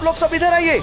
लोग सब इधर आइए।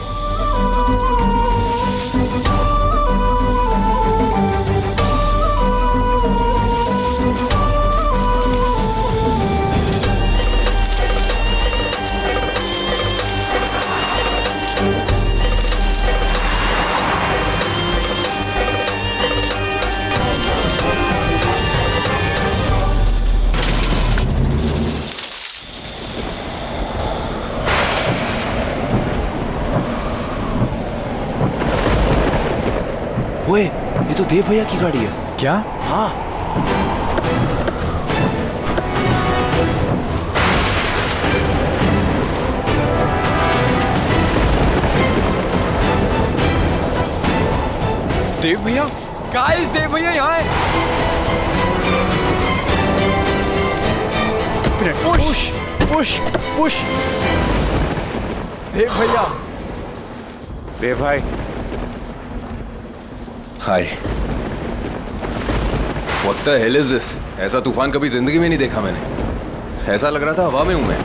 ओए, ये तो देव भैया की गाड़ी है। क्या? हाँ। देव भैया, गाइस, देव भैया यहाँ है। Push push push. देव भैया। देव भाई, हाय। What the hell is this? ऐसा तूफान कभी जिंदगी में नहीं देखा मैंने। ऐसा लग रहा था हवा में हूं मैं।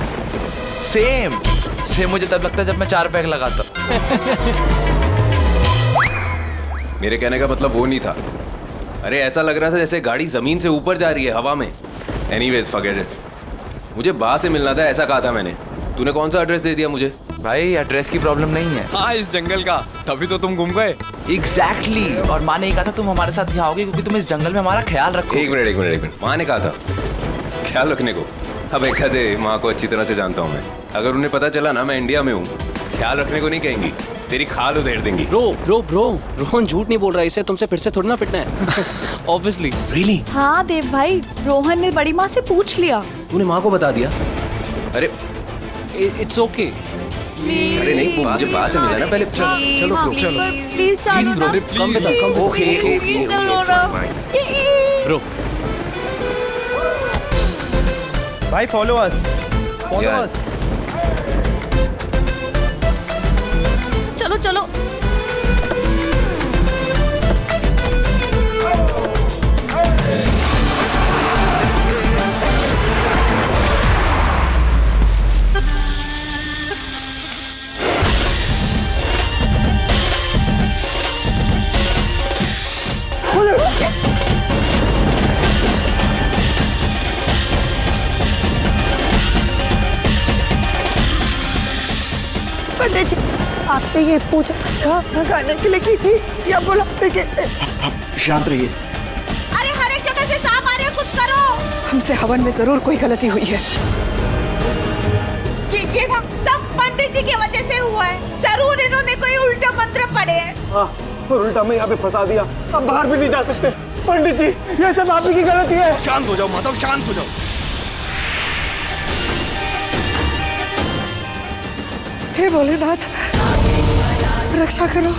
सेम मुझे तब लगता है जब मैं 4 पैक लगाता। मेरे कहने का मतलब वो नहीं था। अरे ऐसा लग रहा था जैसे गाड़ी जमीन से ऊपर जा रही है हवा में। Anyways, forget it. मुझे बा से मिलना था, ऐसा कहा था मैंने। तूने कौन सा एड्रेस दे दिया मुझे? भाई एड्रेस की प्रॉब्लम नहीं है। हाँ, इस जंगल का, तभी तो तुम गुम गए। एग्जैक्टली। और माँ ने कहा था तुम हमारे साथ यहाँ आओगे क्योंकि तुम इस जंगल में हमारा ख्याल रखो। एक मिनट। माँ ने कहा था ख्याल रखने को? अब एक दे, माँ को अच्छी तरह से जानता हूँ मैं। अगर उन्हें पता चला ना मैं इंडिया में हूँ, ख्याल रखने को नहीं कहेंगी, तेरी खाल उधेड़ देंगी। ब्रो रोहन झूठ नहीं बोल रहा है, इसे तुमसे फिर से थोड़ी ना पिटना है। ऑब्वियसली। रियली? हाँ देव भाई, रोहन ने बड़ी माँ से पूछ लिया। तूने माँ को बता दिया? अरे इट्स ओके। अरे नहीं, वो मुझे बात से मिला ना पहले। चलो प्लीज ओके। ब्रो भाई फॉलो अस। चलो चलो। पंडित जी, आपने ये पूछा था भगाने के लिए की थी या बुलाने के? शांत रहिए। अरे हर एक जगह से सांप आ रहे हैं, कुछ करो। हमसे हवन में जरूर कोई गलती हुई है। देखिएगा, सब पंडित जी की वजह से हुआ है। जरूर इन्होंने कोई उल्टा मंत्र पढ़े हैं। हाँ, और उल्टा में यहाँ पे फंसा दिया। अब बाहर भी नहीं जा सकते। पंडित जी, ये सब आप ही की गलती है। शांत हो जाओ माधव, शांत हो जाओ। हे भोलेनाथ, रक्षा करो।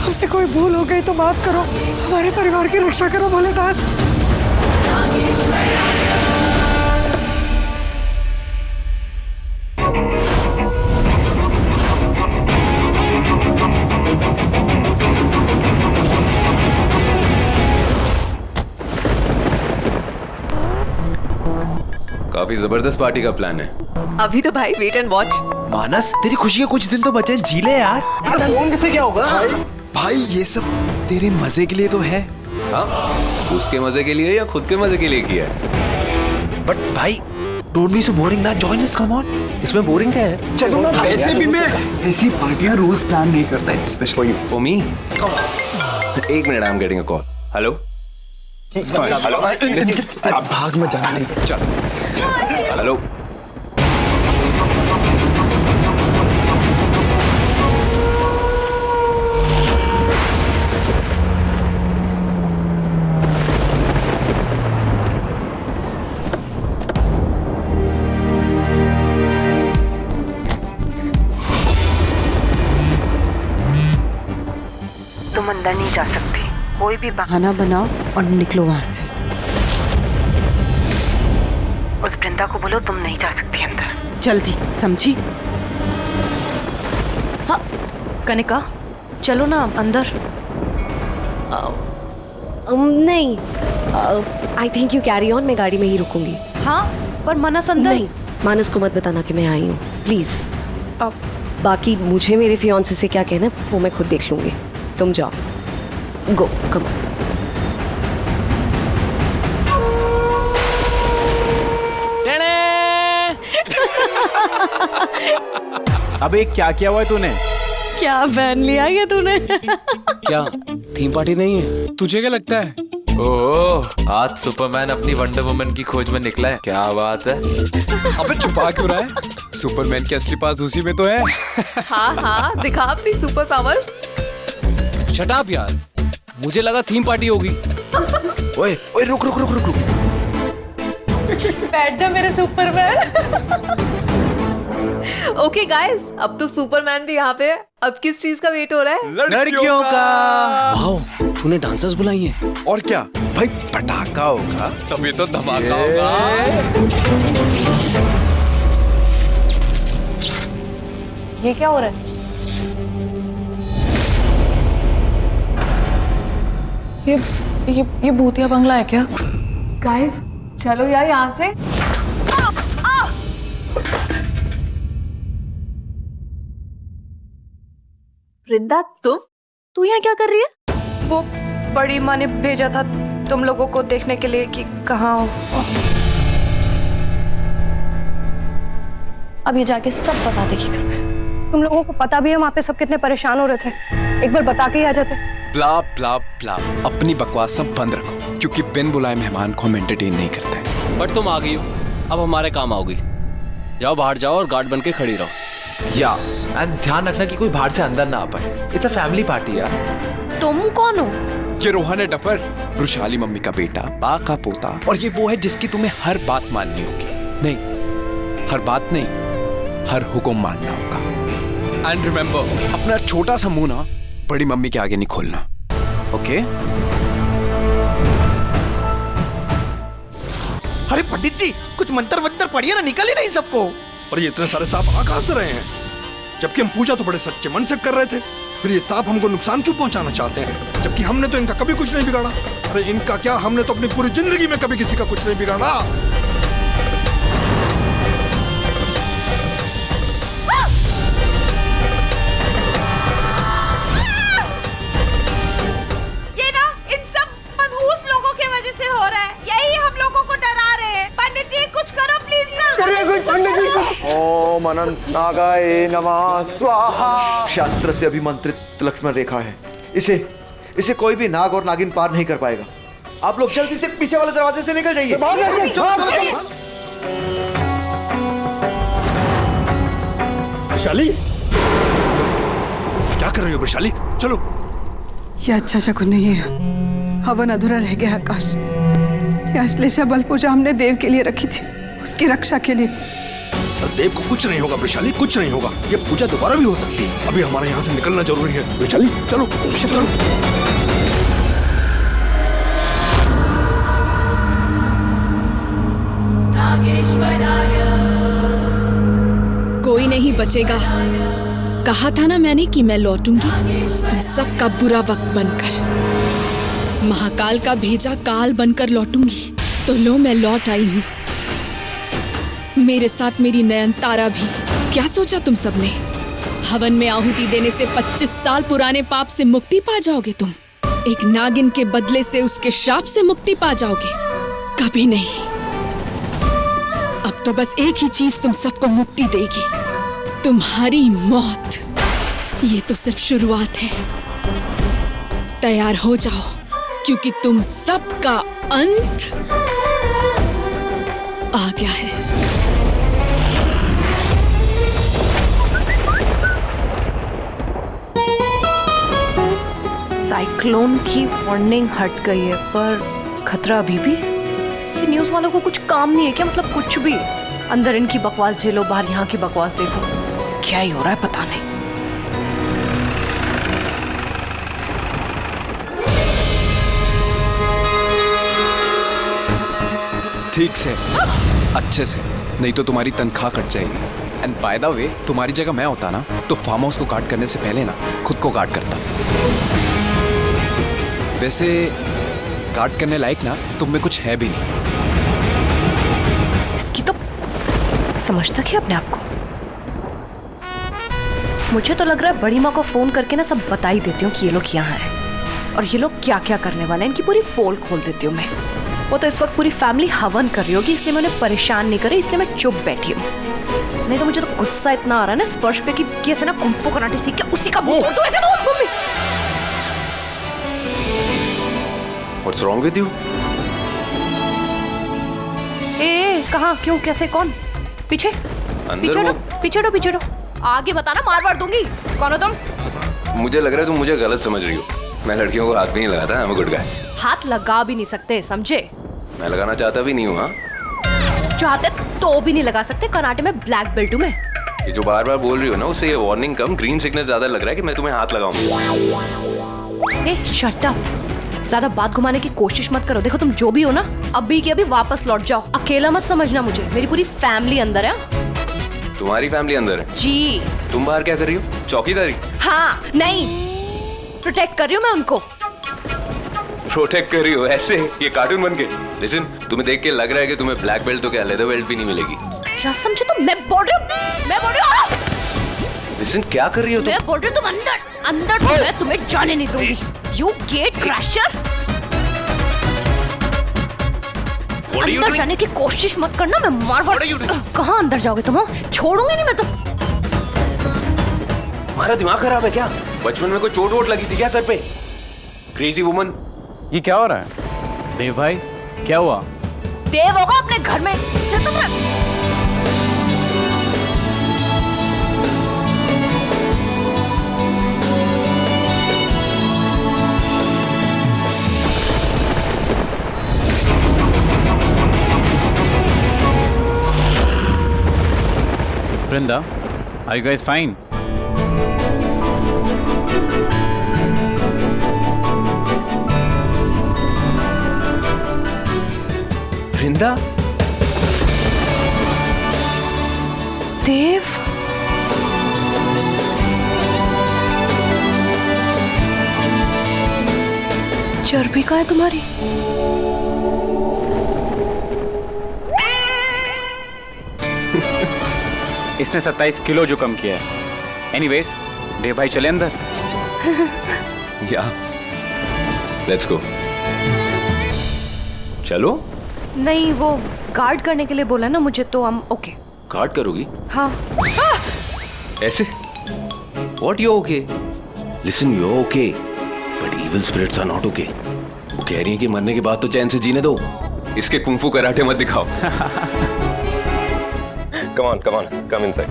हमसे कोई भूल हो गई तो माफ करो। हमारे परिवार की रक्षा करो भोलेनाथ। काफी जबरदस्त पार्टी का प्लान है। अभी तो भाई वेट एंड वॉच। मानस, तेरी खुशी के कुछ दिन तो बचे हैं, जी ले यार। फोन कैसे क्या होगा? भाई ये सब तेरे मजे के लिए तो है। हाँ, उसके मजे के लिए या खुद के मजे के लिए किया है? बट भाई डोंट बी सो बोरिंग ना, जॉइन अस, कम ऑन। इसमें बोरिंग क्या है? चलो ना, वैसे भी मैं ऐसी पार्टियां रोज प्लान नहीं करता है, स्पेशली For me? एक minute, I am getting a call. Hello hello, भाग में जाना नहीं। चल हेलो। तुम अंदर नहीं जा सकती, कोई भी बहाना बनाओ और निकलो वहां से। उस वृंदा को बोलो तुम नहीं जा सकती अंदर। जल्दी, समझी? हाँ कनिका, चलो ना अंदर। नहीं, I think you carry on, मैं गाड़ी में ही रुकूंगी। हाँ पर मनस अंदर। नहीं, मानस को मत बताना कि मैं आई हूँ प्लीज। बाकी मुझे मेरे फियांसे से क्या कहना वो मैं खुद देख लूंगी। तुम जाओ, गो कम। अबे क्या किया हुआ है तूने? क्या पहन लिया है तूने? क्या थीम पार्टी नहीं है? तुझे क्या लगता है? ओह, आज सुपरमैन अपनी वंडर वुमन की खोज में निकला है। क्या बात है? अबे छुपा क्यों रहा है? सुपरमैन की असली पास उसी में तो है। हाँ दिखा अपनी सुपर पावर्स। शट अप यार, मुझे लगा थीम पार्टी होगी। ओए ओए रुक रुक रुक रुक रुक। बैठ जा मेरे सुपरमैन। ओके गाइस, अब तो सुपरमैन भी यहाँ पे है। अब किस चीज का वेट हो रहा है? लड़कियों का। वाओ, तूने डांसर्स बुलाई हैं। और क्या भाई, पटाखा होगा तभी तो धमाका होगा। ये क्या हो रहा है? ये भूतिया बंगला है क्या? गाइस चलो यार यहाँ से। वृंदा, तू यहाँ क्या कर रही है? वो बड़ी माँ ने भेजा था तुम लोगों को देखने के लिए कि कहाँ हो। अब ये जाके सब बता देगी घर में। तुम लोगों को पता भी है वहाँ पे सब कितने परेशान हो रहे थे। एक बार बता के ही आ जाते। ब्ला ब्ला ब्ला, अपनी बकवास सब बंद रखो, क्योंकि बिन बुलाए मेहमान को हम एंटरटेन नहीं करते। बट तुम आ गई हो, अब हमारे काम आओगी। जाओ बाहर जाओ और गार्ड बन के खड़ी रहो। या एंड ध्यान रखना कि कोई बाहर से अंदर ना आ पाए। इट्स अ फैमिली पार्टी यार। तुम कौन हो? ये रोहन है डफर, वृशाली मम्मी का बेटा, बा का पोता, और ये वो है जिसकी तुम्हें हर बात माननी होगी। नहीं, हर बात नहीं, हर हुक्म मानना होगा। एंड रिमेंबर, अपना छोटा सा मुंह ना बड़ी मम्मी के आगे नहीं खोलना, ओके? अरे पंडित जी, कुछ मंत्र वंत्र पढ़िए ना, निकल ही नहीं सबको। और ये इतने सारे सांप आ कहां से रहे हैं? जबकि हम पूजा तो बड़े सच्चे मन से कर रहे थे। फिर ये सांप हमको नुकसान क्यों पहुंचाना चाहते हैं? जबकि हमने तो इनका कभी कुछ नहीं बिगाड़ा। अरे इनका क्या, हमने तो अपनी पूरी जिंदगी में कभी किसी का कुछ नहीं बिगाड़ा। ये ना इन सब मनहूस लोगों की वजह से हो रहा है। यही हम लोगों को डरा रहे हैं। पंडित जी कुछ करो प्लीज। ओम अनंत नागाय नमः स्वाहा। शास्त्र से अभिमंत्रित लक्ष्मण रेखा है। इसे कोई भी नाग और नागिन पार नहीं कर पाएगा। आप लोग जल्दी से पीछे वाले दरवाजे से निकल जाइए। वैशाली, क्या कर रही हो वैशाली? चलो। ये अच्छा शकुन नहीं है। हवन अधूरा रह गया आकाश। ये अश्लेषा बल पूजा हमने देव के लिए रखी थी, उसकी रक्षा के लिए। देव को कुछ नहीं होगा वैशाली, कुछ नहीं होगा। ये पूजा दोबारा भी हो सकती है। अभी हमारे यहाँ से निकलना जरूरी है। वैशाली चलो चलो। कोई नहीं बचेगा। कहा था ना मैंने कि मैं लौटूंगी, तुम सबका बुरा वक्त बनकर। महाकाल का भेजा काल बनकर लौटूंगी। तो लो मैं लौट आई हूँ। मेरे साथ मेरी नयनतारा भी। क्या सोचा तुम सबने? हवन में आहुति देने से 25 साल पुराने पाप से मुक्ति पा जाओगे तुम? एक नागिन के बदले से उसके श्राप से मुक्ति पा जाओगे? कभी नहीं। अब तो बस एक ही चीज तुम सबको मुक्ति देगी, तुम्हारी मौत। ये तो सिर्फ शुरुआत है। तैयार हो जाओ, क्योंकि तुम सबका अंत आ गया है। साइक्लोन की वार्निंग हट गई है, पर खतरा अभी भी। ये न्यूज़ वालों को कुछ काम नहीं है क्या? मतलब कुछ भी। अंदर इनकी बकवास झेलो, बाहर यहाँ की बकवास देखो। क्या ही हो रहा है पता नहीं। ठीक से, अच्छे से, नहीं तो तुम्हारी तनख्वाह कट जाएगी। एंड बाय द वे, तुम्हारी जगह मैं होता ना तो फार्म हाउस को गार्ड करने से पहले ना खुद को गार्ड करता। वैसे गार्ड करने लायक ना तुम में कुछ है भी नहीं। इसकी तो समझता क्या अपने आप को? मुझे तो लग रहा है बड़ी माँ को फोन करके ना सब बता ही देती हूँ कि ये लोग यहाँ हैं और ये लोग क्या क्या करने वाले हैं, इनकी पूरी पोल खोल देती हूँ मैं। वो तो इस वक्त पूरी फैमिली हवन कर रही होगी, इसलिए मैं उन्हें परेशान नहीं कर रही, इसलिए मैं चुप बैठी हूँ। नहीं तो मुझे तो गुस्सा इतना आ रहा है ना स्पर्श पे कि ऐसे ना कुंफू कराटे सीख के उसी का मुंह तोड़ दूं, ऐसे ना mummy. What's wrong with you? ए कहाँ, क्यों, कैसे, कौन? पीछे पीछे हटो, पीछे हटो, पीछे हटो। आगे बताना, मार मार दूंगी। कौन हो तुम? मुझे लग रहा है तुम मुझे गलत समझ रही हो। मैं लड़कियों को हाथ भी नहीं लगाता, I'm a good guy। हाथ लगा भी नहीं सकते, समझे? मैं लगाना चाहता भी नहीं हूँ। हाँ, चाहते तो भी नहीं लगा सकते, कराटे में ब्लैक बेल्ट हूँ मैं। ये जो बार बार बोल रही हो ना, उससे ये वार्निंग कम ग्रीन सिग्नल ज्यादा लग रहा है कि मैं तुम्हें हाथ लगाऊंगा। ए शट अप, ज्यादा बात घुमाने की कोशिश मत करो। देखो तुम जो भी हो ना, अभी के अभी वापस लौट जाओ। अकेला मत समझना मुझे, मेरी पूरी फैमिली अंदर है। तुम्हारी फैमिली अंदर है? जी। तुम बाहर क्या कर रही हो? चौकीदारी? हाँ, नहीं, प्रोटेक्ट कर रही हूँ मैं उनको। प्रोटेक्ट कर रही हो ऐसे, ये कार्टून बन के? लिसन, तुम्हें देख के लग रहा है कि तुम्हें ब्लैक बेल्ट तो क्या लेदर बेल्ट भी नहीं मिलेगी। क्या समझे तुम? मैं बोल रही हूँ। लिसन, क्या कर रही हो तुम? मैं बोल रही हूँ तुम अंदर तो मैं तुम्हें जाने नहीं दूंगी। You get crasher. अंदर जाने की कोशिश मत करना, मैं मार। कहाँ अंदर जाओगे तुम? छोड़ूंगी नहीं मैं तो। तुम्हारा दिमाग खराब है क्या? बचपन में कोई चोट वोट लगी थी क्या सर पे? Crazy woman. ये क्या हो रहा है? देव भाई, क्या हुआ? देव होगा अपने घर में से तुम। Brinda, are you guys fine? Brinda? देव, चर्बी कहाँ है तुम्हारी? इसने 27 किलो जो कम किया है। एनीवेज, देव भाई चले अंदर। या, लेट्स गो। चलो? नहीं, वो गार्ड करने के लिए बोला ना मुझे, तो हम ओके। गार्ड करोगी? हाँ। ऐसे? What you okay? Listen, you're okay, but evil spirits are not okay. वो कह रही हैं कि मरने के बाद तो चैन से जीने दो। इसके कुंफू कराटे मत दिखाओ। Come on, come inside.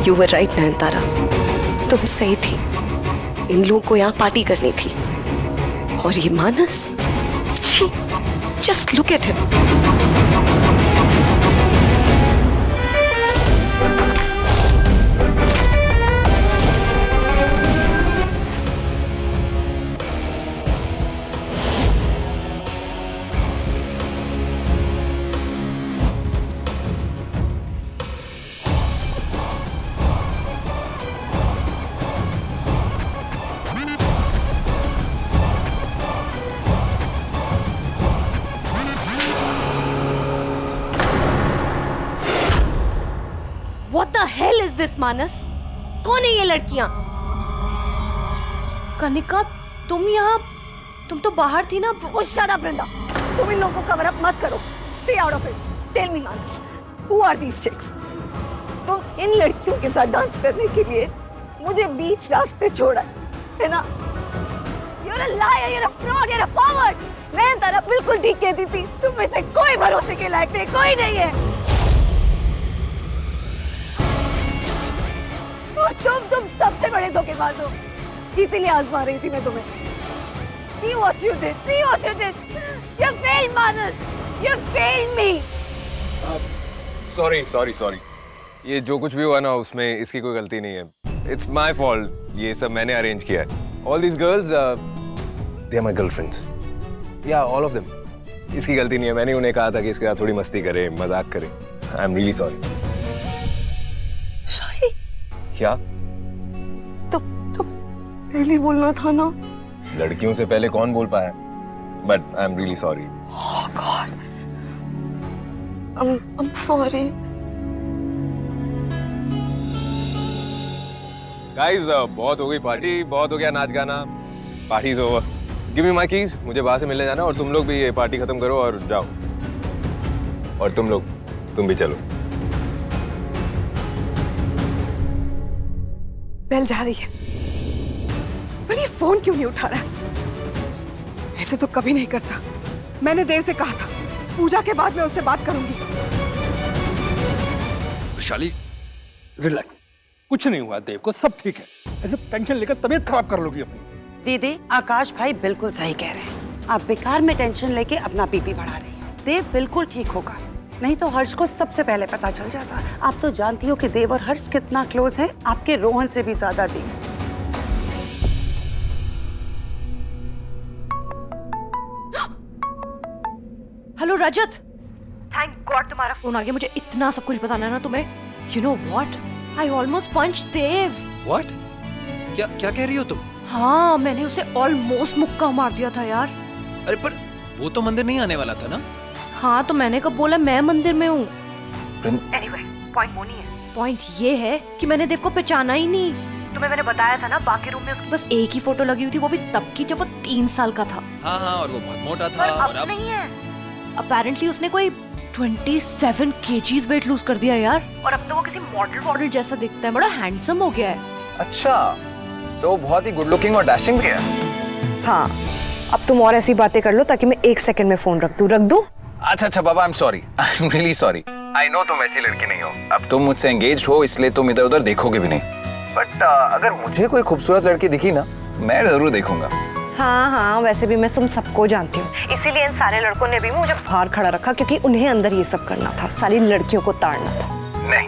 You were right, Nayantara, तुम सही थी। इन लोगों को यहाँ पार्टी करनी थी। और ये मानस, छी, just look at him. What the hell is this, मानस? कौन है ये लड़कियां? कनिका, तुम यहाँ, तुम तो बाहर थी ना। Shut up, Brinda. तुम इन लोगों को कवर अप मत करो। Stay out of it. Tell me, Manas, who are these chicks? तुम इन लड़कियों के साथ डांस करने के लिए मुझे बीच रास्ते छोड़ा है ना? You're a liar, you're a fraud, you're a coward. मैं तारा बिल्कुल ठीक कहती थी। तुम में से कोई भरोसे के लायक नहीं, कोई नहीं है। और तुम सबसे बड़े धोखेबाज हो। इसीलिए आजमा रही थी मैं तुम्हें। See what you did, see what you did. You failed, Manas. You failed me. Sorry. ये जो कुछ भी हुआ ना, उसमें इसकी कोई गलती नहीं है। It's my fault. ये सब मैंने अरेंज किया है। All these girls, they are my girlfriends. Yeah, all of them. इसकी गलती नहीं है, मैंने उन्हें कहा था कि इसके साथ थोड़ी मस्ती करें, मजाक करें. I am really sorry. Sorry? क्या? तो पहले बोलना था ना. लड़कियों से पहले कौन बोल पाया? But I am really sorry. Oh God. I'm sorry. Guys, बहुत हो गई पार्टी, बहुत हो गया नाच गाना. Party is over. Give me my keys. मुझे बाहर से मिलने जाना और तुम लोग भी ये पार्टी खत्म करो और जाओ. और तुम भी चलो. बेल जा रही है, पर ये फोन क्यों नहीं उठा रहा है? ऐसे तो कभी नहीं करता. मैंने देव से कहा था पूजा के बाद मैं उससे बात करूंगी. वैशाली, रिलैक्स. कुछ नहीं हुआ देव को, सब ठीक है. ऐसे टेंशन लेकर तबीयत खराब कर लोगी अपनी. दीदी, आकाश भाई बिल्कुल सही कह रहे हैं. आप बेकार में टेंशन लेके अपना बीपी बढ़ा रही हो. देव बिल्कुल ठीक होगा. नहीं तो हर्ष को सबसे पहले पता चल जाता. आप तो जानती हो कि देव और हर्ष कितना क्लोज है, आपके रोहन से भी ज्यादा. दी हेलो रजत, थैंक गॉड तुम्हारा फोन आ गया. मुझे इतना सब कुछ बताना है ना तुम्हें. You know what, I almost punch Dev. What? क्या कह रही हो तुम? हाँ, मैंने उसे ऑलमोस्ट मुक्का मार दिया था यार. अरे पर वो तो मंदिर नहीं आने वाला था ना. हाँ, तो मैंने कब बोला मैं मंदिर में हूँ. Anyway, पॉइंट वो नहीं है. पॉइंट ये है कि मैंने देव को पहचाना ही नहीं. तुम्हें मैंने बताया था ना, बाकी रूम में उसकी बस एक ही फोटो लगी हुई थी, वो भी तब की जब वो 3 साल का था. हाँ, और वो बहुत मोटा था. और अब नहीं है. अपेरेंटली उसने कोई 27 kgs वेट लूज कर दिया यार. और अब तो वो किसी मॉडल जैसा दिखता है. बड़ा हैंडसम हो गया है. अच्छा, तो बहुत ही गुड लुकिंग और डैशिंग भी है. हाँ, अब तुम और ऐसी बातें कर लो ताकि मैं 1 सेकंड में फोन रख दूं. अच्छा बाबा, I am sorry. I am really sorry. I know तुम ऐसी लड़की नहीं हो. अब तुम मुझसे एंगेज्ड हो, इसलिए तुम इधर उधर देखोगे भी नहीं. बट अगर मुझे कोई खूबसूरत लड़की दिखी ना, मैं जरूर देखूंगा. हाँ, वैसे भी मैं तुम सबको जानती हूँ. इसीलिए इन सारे लड़कों ने भी मुझे बाहर खड़ा रखा, क्योंकि उन्हें अंदर ये सब करना था. सारी लड़कियों को ताड़ना था. नहीं,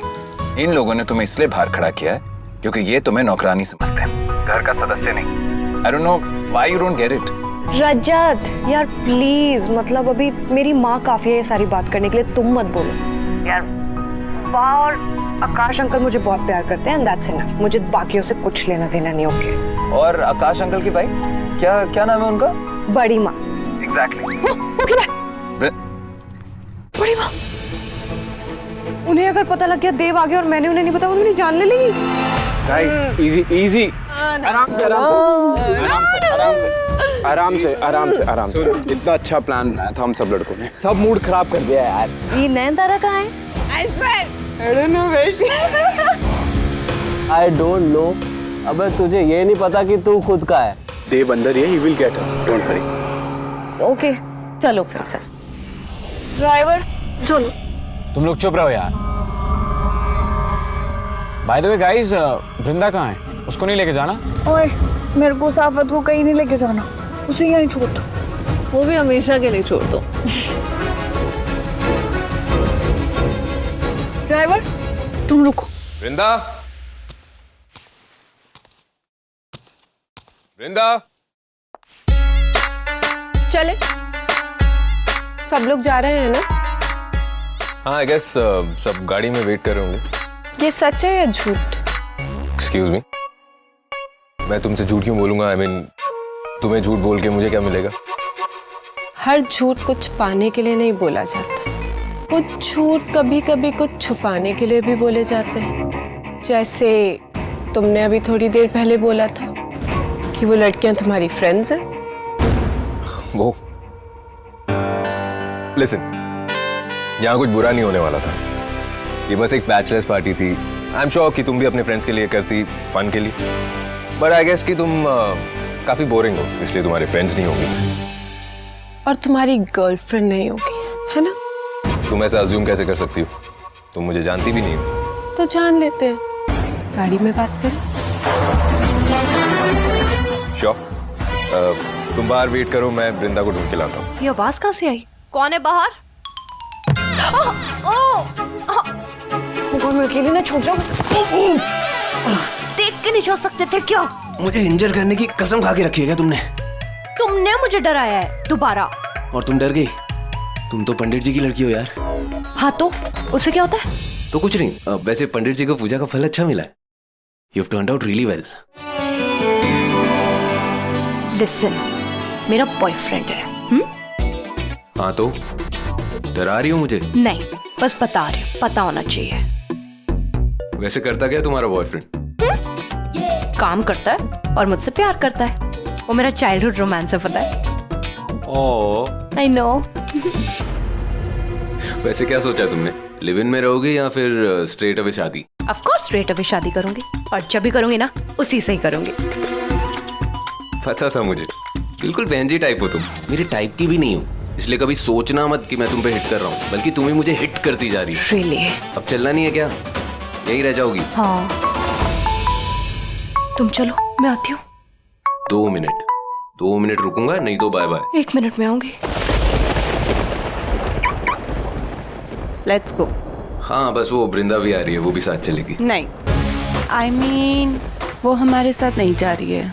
इन लोगों ने तुम्हें इसलिए बाहर खड़ा किया है क्योंकि ये तुम्हें नौकरानी समझते हैं, घर का सदस्य नहीं. I don't know why you don't get it. Rajat यार प्लीज, मतलब अभी मेरी माँ काफी है ये सारी बात करने के लिए. तुम मत बोलो यार. वाह, और आकाश अंकल मुझे बहुत प्यार करते हैं. That's enough. मुझे बाकियों से कुछ लेना देना नहीं. ओके. और आकाश अंकल की भाई क्या नाम है उनका? बड़ी माँ. एग्जैक्टली. बड़ी माँ. उन्हें अगर पता लग गया देव आ गया और मैंने उन्हें नहीं बताया, उन्हें जान ले लेंगी. Guys, easy. आराम से. इतना अच्छा प्लान बनाया था हम सब लड़कों ने, सब मूड खराब कर दिया यार. ये नयनतारा कहाँ है? I swear, I don't know where she is. I don't know. अबे तुझे ये नहीं पता कि तू खुद का है. देव अंदर he will get her. Don't worry. Okay, चलो फिर. चल ड्राइवर, चलो. तुम लोग चुप रहो यार. बाय द वे गाइस, वृंदा कहाँ है? उसको नहीं लेके जाना? ओए, मेरे को साफत को कहीं नहीं लेके जाना. उसे यहीं छोड़ दो. वो भी हमेशा के लिए छोड़ दो. ड्राइवर, तुम रुको. वृंदा, चले, सब लोग जा रहे हैं ना? हाँ, आई गेस सब गाड़ी में वेट कर रहे होंगे. ये सच है या झूठ? एक्सक्यूज मी, मैं तुमसे झूठ क्यों बोलूंगा? आई मीन, तुम्हें झूठ बोल के मुझे क्या मिलेगा? हर झूठ कुछ पाने के लिए नहीं बोला जाता. कुछ झूठ कभी कभी कुछ छुपाने के लिए भी बोले जाते हैं. जैसे तुमने अभी थोड़ी देर पहले बोला था कि वो लड़कियां तुम्हारी फ्रेंड्स हैं. वो लिसन, यहाँ कुछ बुरा नहीं होने वाला था. ये बस एक बैचलर्स पार्टी थी. आई एम श्योर कि तुम भी अपने फ्रेंड्स के लिए करती, फन के लिए. बट आई गेस कि तुम काफी बोरिंग हो, इसलिए तुम्हारे फ्रेंड्स नहीं होंगे. और तुम्हारी गर्लफ्रेंड नहीं होगी, है ना? तुम ऐसा अज्यूम कैसे कर सकती हो? तुम मुझे जानती भी नहीं हो. तो जान लेते हैं, गाड़ी में बात करें. श्योर. तुम बाहर वेट करो, मैं वृंदा को ढूंढ के लाता हूँ. ये आवाज कहाँ से आई? कौन है बाहर? मैं अकेले ना छोड़ जाऊँ. देख के नहीं चल सकते थे क्या? मुझे इंजर करने की कसम खा के रखी है क्या तुमने? तुमने मुझे डराया है दोबारा। और तुम डर गई? तुम तो पंडित जी की लड़की हो यार। हाँ तो उससे क्या होता है? तो कुछ नहीं, वैसे पंडित जी को पूजा का फल अच्छा मिला है। You've turned out really well. Listen, मेरा बॉयफ्रेंड है। हाँ तो डरा रही हो मुझे? नहीं, बस बता रही हूँ, पता होना चाहिए। वैसे करता क्या तुम्हारा बॉयफ्रेंड? काम करता है और मुझसे प्यार करता है। वो मेरा चाइल्डहुड रोमांस है, पता है? ओह, आई नो। वैसे क्या सोचा तुमने? लिव इन में रहोगे या फिर स्ट्रेट अवे शादी? ऑफ कोर्स स्ट्रेट अवे शादी करूंगी, और जब भी करूंगी ना उसी से ही करूंगी। पता था मुझे, बिल्कुल बहन जी टाइप हो तुम। मेरे टाइप की भी नहीं हो, इसलिए कभी सोचना मत कि मैं तुम पे हिट कर रहा हूँ, बल्कि तुम ही मुझे हिट करती जा रही हो। Really? अब चलना नहीं है क्या? यहीं रह जाओगी? हाँ, तुम चलो, मैं आती हूँ। 2 मिनट, 2 मिनट रुकूंगा, नहीं तो बाय बाय। 1 मिनट में आऊंगी। Let's go. हाँ, बस वो वृंदा भी आ रही है, वो भी साथ चलेगी। नहीं, I mean, वो हमारे साथ नहीं जा रही है।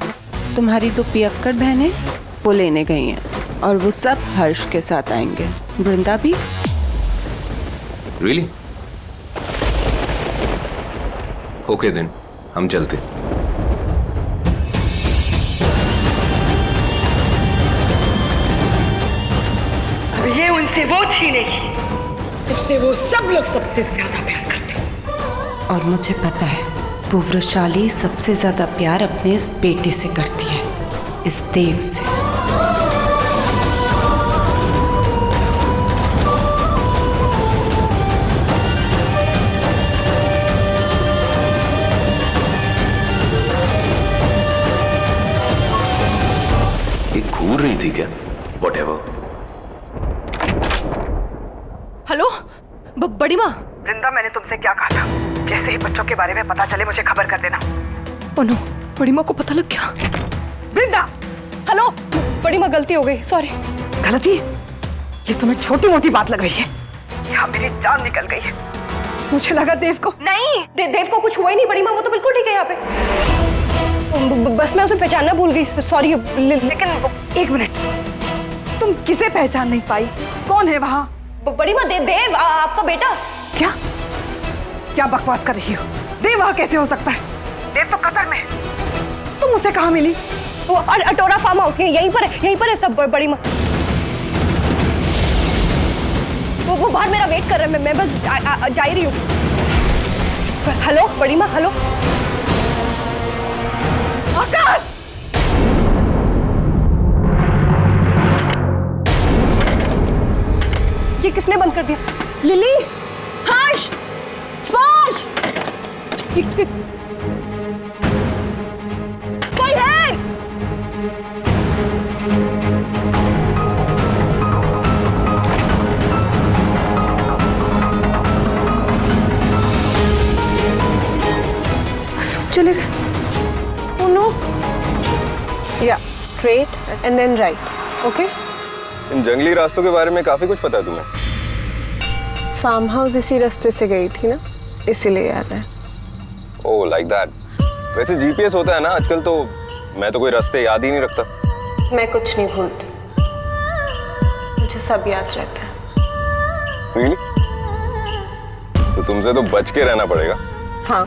तुम्हारी 2 पियक्कड़ बहनें वो लेने गई हैं, और वो सब हर्ष के साथ आएंगे। वृंदा भी। Really? ओके देन, हम चलते। अब ये उनसे वो छीनेगी इससे वो सब लोग सबसे ज्यादा प्यार करते हैं। और मुझे पता है वो वृषाली सबसे ज्यादा प्यार अपने इस बेटे से करती है, इस देव से। ये घूर रही थी क्या? Whatever. हेलो, बड़ी माँ। वृंदा, मैंने तुमसे क्या कहा था? जैसे ही बच्चों के बारे में पता चले मुझे खबर कर देना। ओह नो, बड़ी माँ को पता लग गया। वृंदा, हेलो, बड़ी माँ, गलती हो गई, सॉरी। गलती? ये तुम्हें छोटी मोटी बात लग रही है? यहाँ मेरी जान निकल गई है। मुझे लगा देव को। नहीं, देव को कुछ हुआ ही नहीं बड़ी माँ, वो तो बिल्कुल ठीक है यहाँ पे। बस मैं उसे पहचानना भूल गई, सॉरी। लेकिन 1 मिनट, तुम किसे पहचान नहीं पाई? कौन है वहाँ? बड़ी माँ, देव, आपका बेटा। क्या क्या बकवास कर रही हो? देव वहाँ कैसे हो सकता है? देव तो कतर में। तुम उसे कहाँ मिली? वो अटोरा फार्म हाउस, यहीं पर है सब। बड़ी माँ, वो बाहर मेरा वेट कर रहे हैं, मैं बस जा ही रही हूँ। हेलो बड़ी माँ, हेलो। आकाश! ये किसने बंद कर दिया? लिली, हर्ष, स्पर्श, कोई है? सब चले गए। Oh no. Yeah, straight and then right. Okay? इन जंगली रास्तों के बारे में काफी कुछ पता है तुम्हें? फार्म हाउस इसी रास्ते से गई थी ना, इसीलिए याद है। ओह, लाइक दैट। वैसे जीपीएस होता है ना आजकल, तो मैं तो कोई रास्ते याद ही नहीं रखता। मैं कुछ नहीं भूलती, मुझे सब याद रहता है। Really? तो तुमसे तो बच के रहना पड़ेगा। हाँ,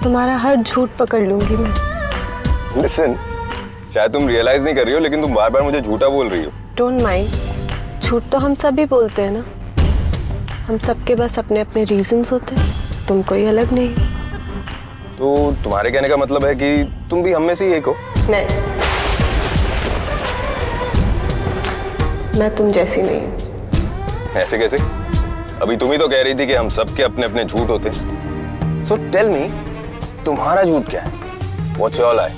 तुम्हारा हर झूठ पकड़ लूंगी मैं। Listen, शायद तुम रियलाइज नहीं कर रही हो, लेकिन तुम बार बार मुझे झूठा बोल रही हो। डोंट माइंड, झूठ तो हम सभी बोलते हैं ना। हम सबके बस अपने अपने रीजंस होते हैं, तुम कोई अलग नहीं। तो तुम्हारे कहने का मतलब है कि तुम भी हम में से ही एक हो? नहीं, मैं तुम जैसी नहीं हूँ। ऐसे कैसे? अभी तुम ही तो कह रही थी कि हम सबके अपने अपने झूठ होते हैं। So tell me, तुम्हारा झूठ क्या है? What's your lie?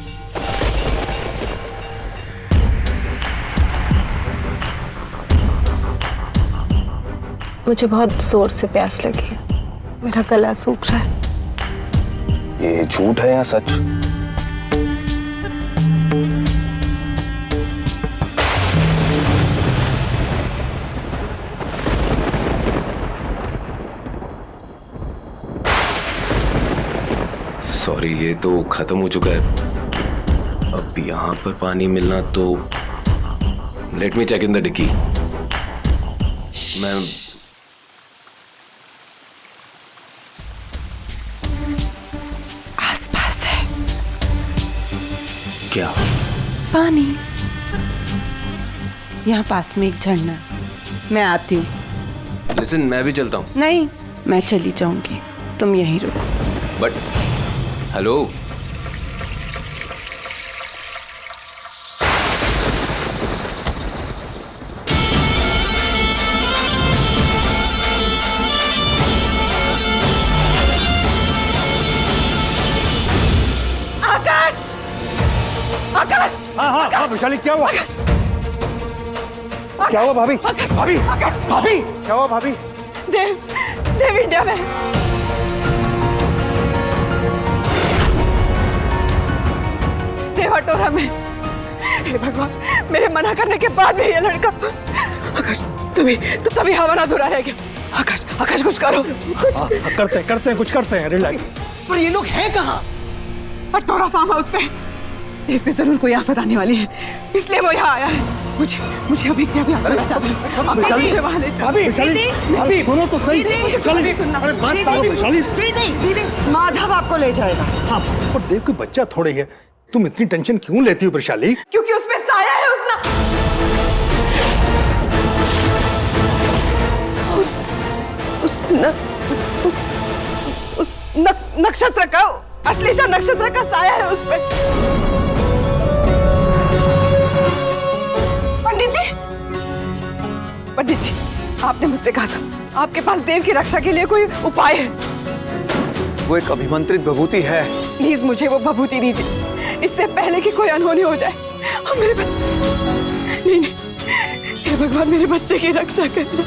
मुझे बहुत जोर से प्यास लगी है, मेरा गला सूख रहा है। ये झूठ है या सच? सॉरी। अरे ये तो खत्म हो चुका है। अब यहाँ पर पानी मिलना तो let me check in the dickey. मैं आसपास है क्या? पानी। यहाँ पास में एक झरना। मैं आती हूँ। लिसन, मैं भी चलता हूँ। नहीं, मैं चली जाऊंगी, तुम यहीं रुको। बट हेलो, आकाश! आकाश! हाँ वैशाली, क्या हुआ? क्या हुआ भाभी? भाभी! भाभी! क्या हुआ भाभी? देव इंडिया में। देव हटोरा में। हे भगवान, मेरे मना करने के बाद भी ये लड़का। आकाश, तभी हवा ना धुरा रह गया। आकाश कुछ करो। करते हैं, कुछ करते हैं, रिलैक्स। पर ये लोग हैं कहाँ? हटोरा फार्म हाउस पे। देव पे जरूर कोई आफत आने वाली है, इसलिए वो यहाँ आया है। मुझे अभी आना चाहता है। भाभी सुनो तो सही। अरे बात करो वैशाली। माधव आपको ले जाएगा। हाँ, और देव के बच्चा थोड़े है, तुम इतनी टेंशन क्यों लेती हो वैशाली? क्योंकि उसमें साया है। उस नक्षत्र का, अश्लेषा नक्षत्र का साया है उस पे। पंडित जी, आपने मुझसे कहा था आपके पास देव की रक्षा के लिए कोई उपाय है। वो एक अभिमंत्रित विभूति है। प्लीज मुझे वो विभूति दीजिए, इससे पहले कि कोई अनहोनी हो जाए। और मेरे बच्चे, नहीं, हे भगवान, मेरे बच्चे की रक्षा करना।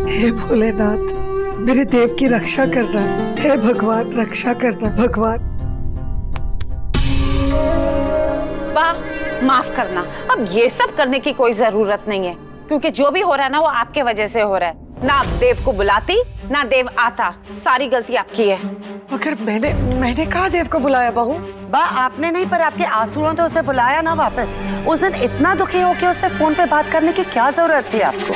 हे भोलेनाथ, मेरे देव की रक्षा करना। हे भगवान, रक्षा करना भगवान। बा माफ करना, अब ये सब करने की कोई जरूरत नहीं है, क्योंकि जो भी हो रहा है ना वो आपके वजह से हो रहा है। ना आप देव को बुलाती ना देव आता, सारी गलती आपकी है। मगर मैंने कहा देव को बुलाया बहू? बा आपने नहीं, पर आपके आंसुओं तो उसे बुलाया ना वापस। उस दिन इतना दुखी हो के उससे फोन पे बात करने की क्या जरूरत थी आपको?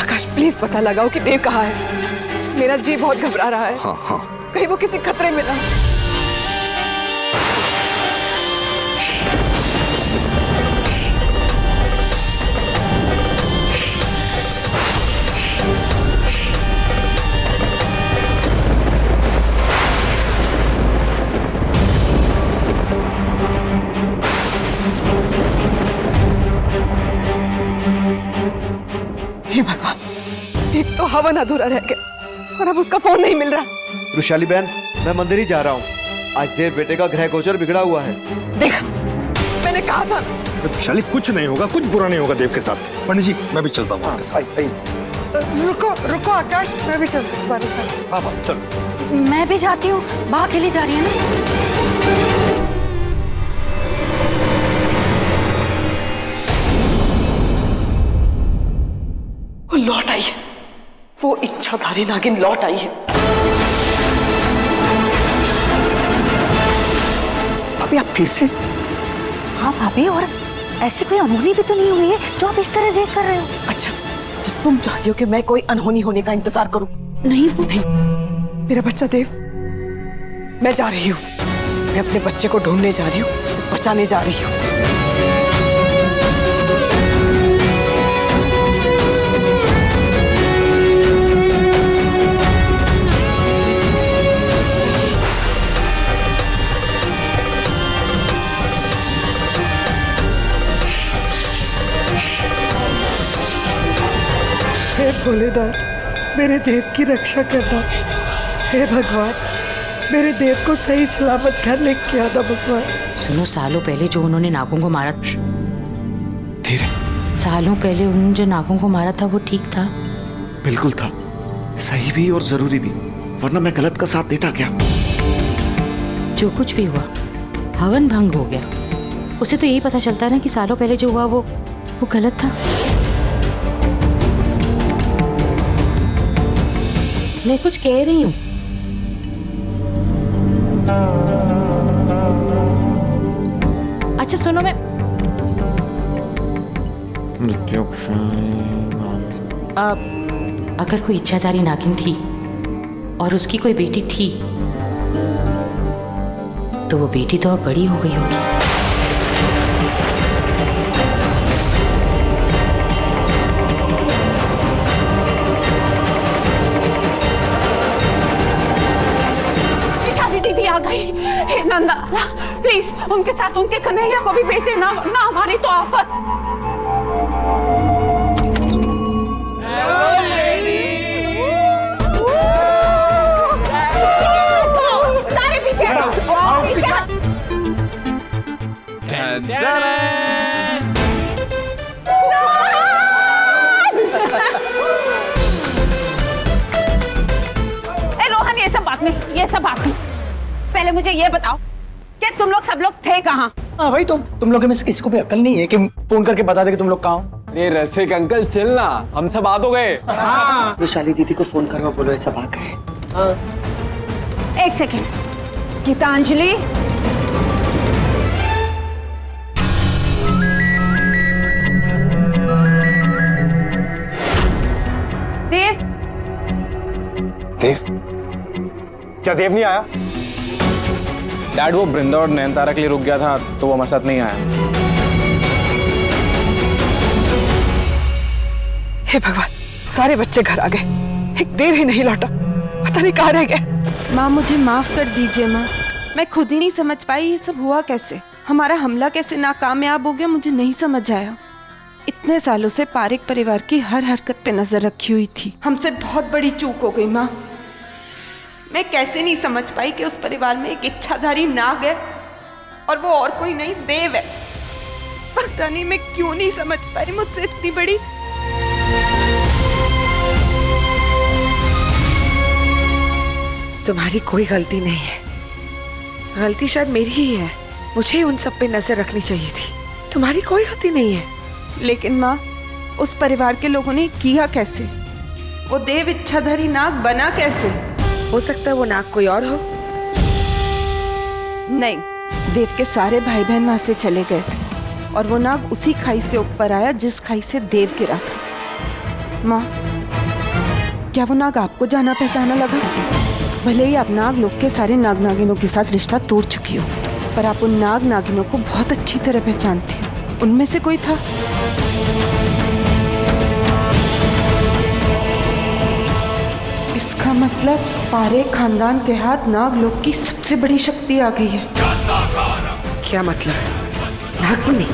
आकाश प्लीज पता लगाओ कि देव कहाँ है। मेरा जी बहुत घबरा रहा है। हाँ हाँ कहीं वो किसी खतरे में ना। हे भगवान, एक तो हवन अधूरा रह गया और अब उसका फोन नहीं मिल रहा। रुशाली बहन, मैं मंदिर ही जा रहा हूँ। आज देव बेटे का ग्रह गोचर बिगड़ा हुआ है। देखा, मैंने कहा था। वैशाली कुछ नहीं होगा, कुछ बुरा नहीं होगा देव के साथ। पंडित जी मैं भी चलता हूँ आपके साथ। रुको रुको आकाश, मैं भी चलती हूँ तुम्हारे साथ। हाँ चलो। मैं भी जाती हूँ, बा अकेली जा रही है ना। वो लौट आई है, वो इच्छाधारी नागिन लौट आई है। अभी आप फिर से? हाँ भाभी, और ऐसी कोई अनहोनी भी तो नहीं हुई है जो आप इस तरह रेक कर रहे हो? अच्छा, तो तुम चाहती हो कि मैं कोई अनहोनी होने का इंतजार करूं? नहीं वो नहीं, मेरा बच्चा देव, मैं जा रही हूँ। मैं अपने बच्चे को ढूंढने जा रही हूँ, उसे बचाने जा रही हूँ। हे भोलेनाथ, मेरे देव की रक्षा करना। हे भगवान, मेरे देव को सही सलामत घर लेके आना भगवान। सुनो, सालों पहले जो उन्होंने नागों को मारा, धीरे, सालों पहले उन्होंने जो नागों को मारा था वो ठीक था? बिल्कुल था, सही भी और जरूरी भी, वरना मैं गलत का साथ देता क्या? जो कुछ भी हुआ, हवन भंग हो गया। उसे तो यही पता चलता है ना कि सालों पहले जो हुआ वो गलत था। मैं कुछ कह रही हूँ। अच्छा सुनो, मैं अगर कोई इच्छाधारी नागिन थी और उसकी कोई बेटी थी, तो वो बेटी तो अब बड़ी हो गई होगी। दीदी आ गई। हे नंदा, प्लीज उनके साथ उनके कन्हैया को भी भेज देना, ना हमारी तो आफत। सारे पीछे रोहन, ये सब बात नहीं। पहले मुझे ये बताओ कि तुम लोग सब लोग थे कहाँ? हाँ भाई, तुम लोगों में से किसी को भी अकल नहीं है कि फोन करके बता दे कि तुम लोग कहाँ हो? अरे रसिक अंकल चिल्ला, हम सब आ तो गए। हाँ। विशाली दीदी को फोन करो, बोलो ये सब आ गए। हाँ। एक सेकेंड, गीतांजलि, देव। देव? क्या देव नहीं आया? डैड, वो बृंदा और नयनतारा के लिए रुक गया था, तो वो हमारे साथ नहीं आया। हे भगवान, सारे बच्चे घर आ गए, एक देव ही नहीं लौटा, पता नहीं कहाँ रह गए। माँ मुझे माफ कर दीजिए माँ, मैं खुद ही नहीं समझ पाई ये सब हुआ कैसे, हमारा हमला कैसे नाकामयाब हो गया, मुझे नहीं समझ आया। इतने सालों से पारिक परिवार की हर हरकत पे नजर रखी हुई थी, हमसे बहुत बड़ी चूक हो गई माँ। मैं कैसे नहीं समझ पाई कि उस परिवार में एक इच्छाधारी नाग है और वो और कोई नहीं देव है। पता नहीं मैं क्यों नहीं समझ पाई, मुझसे इतनी बड़ी। तुम्हारी कोई गलती नहीं है, गलती शायद मेरी ही है। मुझे उन सब पे नजर रखनी चाहिए थी। तुम्हारी कोई गलती नहीं है। लेकिन माँ, उस परिवार के लोगों ने किया कैसे? वो देव इच्छाधारी नाग बना कैसे? हो सकता है वो नाग कोई और हो। नहीं, देव के सारे भाई बहन वहां से चले गए थे और वो नाग उसी खाई से ऊपर आया जिस खाई से देव गिरा था। माँ, क्या वो नाग आपको जाना पहचाना लगा? भले ही आप नाग लोग के सारे नाग नागिनों के साथ रिश्ता तोड़ चुकी हो, पर आप उन नाग नागिनों को बहुत अच्छी तरह पहचानती हो। उनमें से कोई था? इसका मतलब पारे खानदान के हाथ नाग लोग की सबसे बड़ी शक्ति आ गई है। क्या मतलब? नागमणि?